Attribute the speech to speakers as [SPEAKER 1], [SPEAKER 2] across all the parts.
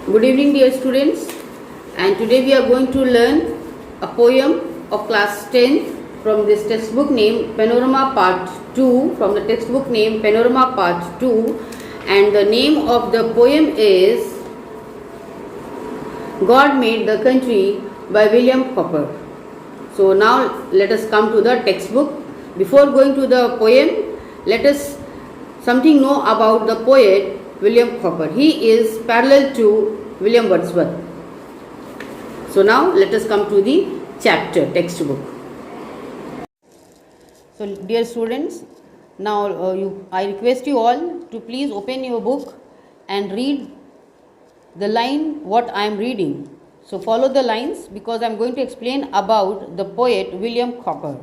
[SPEAKER 1] Good evening, dear students, and today we are going to learn a poem of class 10 from this textbook named Panorama Part 2, from the textbook named Panorama Part 2, and the name of the poem is God Made the Country by William Cowper. So now let us come to the textbook. Before going to the poem, let us something know about the poet William Cowper. He is parallel to William Wordsworth. So now let us come to the chapter textbook. So dear students, now I request you all to please open your book and read the line what I am reading. So follow the lines because I am going to explain about the poet William Cowper.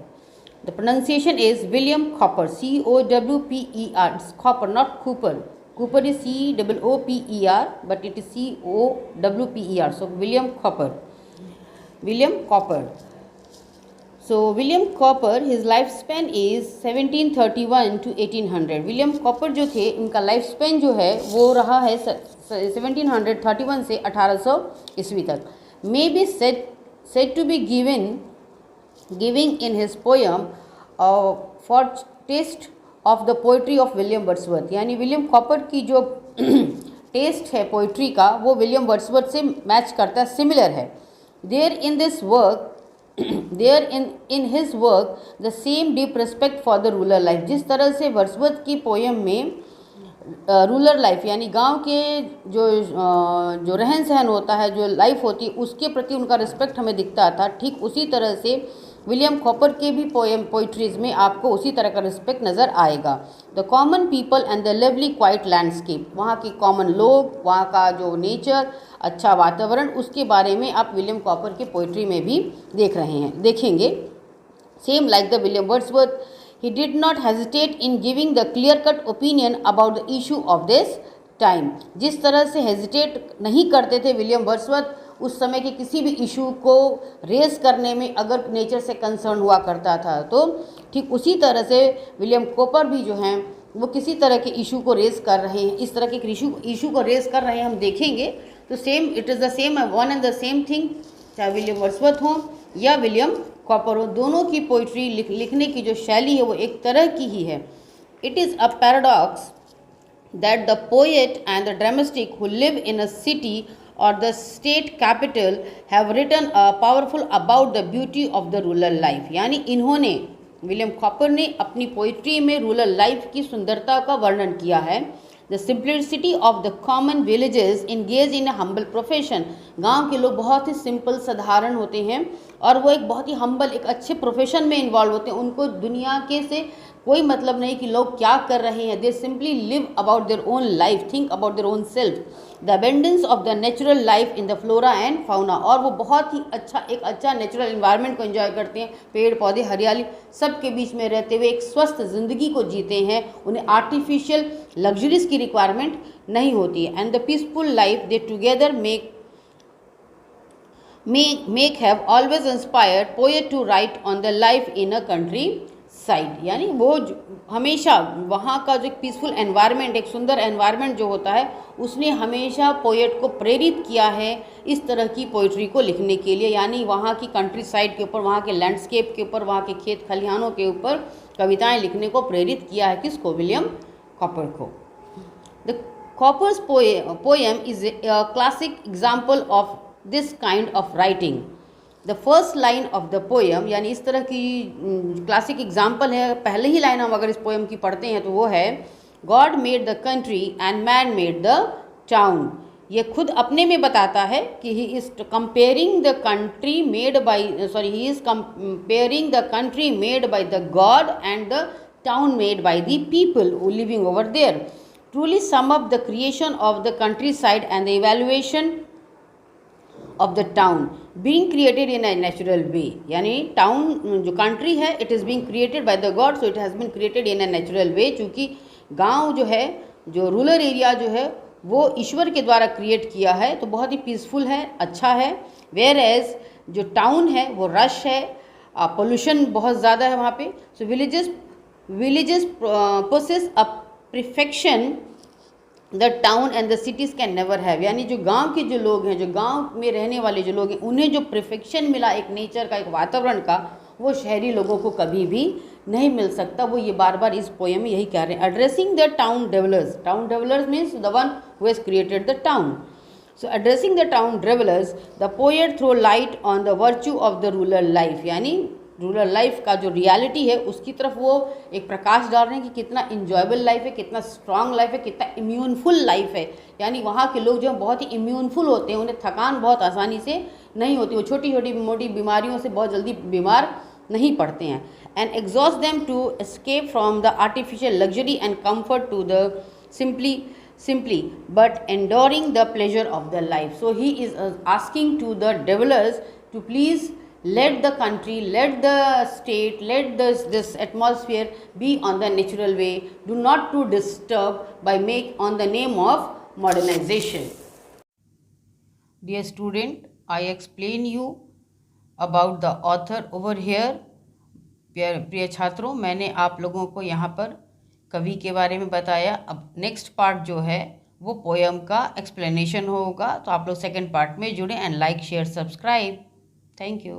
[SPEAKER 1] The pronunciation is William Cowper, C-O-W-P-E-R. It's Cowper, not Cooper. Cooper is C-O-O-P-E-R, but it is C-O-W-P-E-R. So William Cowper. William Cowper. So William Cowper, his lifespan is 1731 to 1800. William Cowper जो थे इनका life span जो है वो रहा है 1731 से 1800 ईस्वी तक. May be said to be giving in his poem foretaste of the poetry of William Wordsworth. यानी विलियम कॉपर की जो टेस्ट है पोइट्री का वो विलियम वर्ड्सवर्थ से मैच करता है, सिमिलर है. There in his work the same deep respect for the rural life. जिस तरह से वर्ड्सवर्थ की पोएम में रूरल लाइफ यानी गांव के जो रहन सहन होता है, जो लाइफ होती है, उसके प्रति उनका रिस्पेक्ट हमें दिखता था. ठीक उसी तरह से विलियम कॉपर के भी पोइट्रीज में आपको उसी तरह का रिस्पेक्ट नज़र आएगा. The common people and the lovely quite landscape, वहाँ के कॉमन लोग, वहाँ का जो नेचर, अच्छा वातावरण, उसके बारे में आप विलियम कॉपर की पोइट्री में भी देखेंगे. Same like the William Wordsworth, he did not hesitate in giving the clear cut opinion about the issue of this time. जिस तरह से हेजिटेट नहीं करते थे विलियम वर्ड्सवर्थ उस समय के किसी भी इशू को रेस करने में, अगर नेचर से कंसर्न हुआ करता था, तो ठीक उसी तरह से विलियम कॉपर भी जो हैं वो किसी तरह के इशू को रेस कर रहे हैं, इस तरह के इशू को रेस कर रहे हैं, हम देखेंगे. तो same it is the same one and the same thing, चाहे विलियम वर्ड्सवर्थ हो या विलियम कॉपर हो, दोनों की पोइट्री लिखने की जो शैली है वो एक तरह की ही है. It is a paradox that the poet and the dramatic who live in a city or the state capital have written powerful about the beauty of the rural life. यानी इन्होंने विलियम कॉपर ने अपनी poetry में rural life की सुंदरता का वर्णन किया है. The simplicity of the common villages engage in a humble profession. गांव के लोग बहुत ही सिंपल साधारण होते हैं और वो एक बहुत ही हम्बल, एक अच्छे प्रोफेशन में इन्वॉल्व होते हैं. उनको दुनिया के से कोई मतलब नहीं कि लोग क्या कर रहे हैं. दे simply live about their own life, think about their own self. The abundance of the natural life in the flora and fauna, और वो बहुत ही एक अच्छा नेचुरल इन्वायरमेंट को एंजॉय करते हैं. पेड़ पौधे हरियाली सब के बीच में रहते हुए एक स्वस्थ ज़िंदगी को जीते हैं. उन्हें आर्टिफिशियल लग्जरीज की रिक्वायरमेंट नहीं होती है. And the peaceful life they together make have always inspired poet to write on the life in a country side. यानी वो हमेशा वहाँ का जो पीसफुल एनवायरनमेंट, एक सुंदर एनवायरनमेंट जो होता है, उसने हमेशा पोएट को प्रेरित किया है इस तरह की पोइट्री को लिखने के लिए. यानी वहाँ की कंट्री साइड के ऊपर, वहाँ के लैंडस्केप के ऊपर, वहाँ के खेत खलिहानों के ऊपर कविताएं लिखने को प्रेरित किया है. किसको? विलियम कॉपर को. The Cowper's poem is a classic example of this kind of writing. The first line of the poem, यानी इस तरह की क्लासिक एग्जाम्पल है. पहले ही लाइन हम अगर इस पोएम की पढ़ते हैं तो वो है, God made the country and man made the town. ये खुद अपने में बताता है कि he is comparing the country made by the God and the town made by the people who living over there. Truly sum up the creation of the countryside and the evaluation of the town being created in a natural way. यानी town जो country है, it is being created by the God, so it has been created in a natural way. चूँकि गांव जो है, जो rural area जो है, वो ईश्वर के द्वारा क्रिएट किया है, तो बहुत ही पीसफुल है, अच्छा है. वेयर एज जो टाउन है वो रश है, पोल्यूशन बहुत ज़्यादा है वहाँ पे. So villages possess a perfection the town and the cities can never have, यानी जो गांव के जो लोग हैं, जो गांव में रहने वाले जो लोग हैं, उन्हें जो परफेक्शन मिला एक नेचर का, एक वातावरण का, वो शहरी लोगों को कभी भी नहीं मिल सकता। वो ये बार बार इस पोएम में यही कह रहे हैं। Addressing the town डेवलर्स means the one who has created the town. So addressing the town dwellers, the poet throw light on the virtue of the rural life, यानी रूरल लाइफ का जो रियलिटी है उसकी तरफ वो एक प्रकाश डाल रहे हैं कि कितना इंजॉयबल लाइफ है, कितना स्ट्रांग लाइफ है, कितना इम्यूनफुल लाइफ है। यानी वहाँ के लोग जो बहुत ही इम्यूनफुल होते हैं, उन्हें थकान बहुत आसानी से नहीं होती, वो छोटी छोटी मोटी बीमारियों से बहुत जल्दी बीमार नहीं पड़ते हैं। And exhaust them to escape from the artificial luxury and comfort to the simply but enduring the pleasure of the life. So he is asking to the dwellers to please let the country, let the state, let this atmosphere be on the natural way. Do not to disturb by make on the name of modernization. Dear student, I explain you about the author over here. प्रिय छात्रों, मैंने आप लोगों को यहाँ पर कवि के बारे में बताया। अब नेक्स्ट पार्ट जो है वो पोएम का एक्सप्लेनेशन होगा, तो आप लोग सेकंड पार्ट में जुड़े and like share subscribe. Thank you.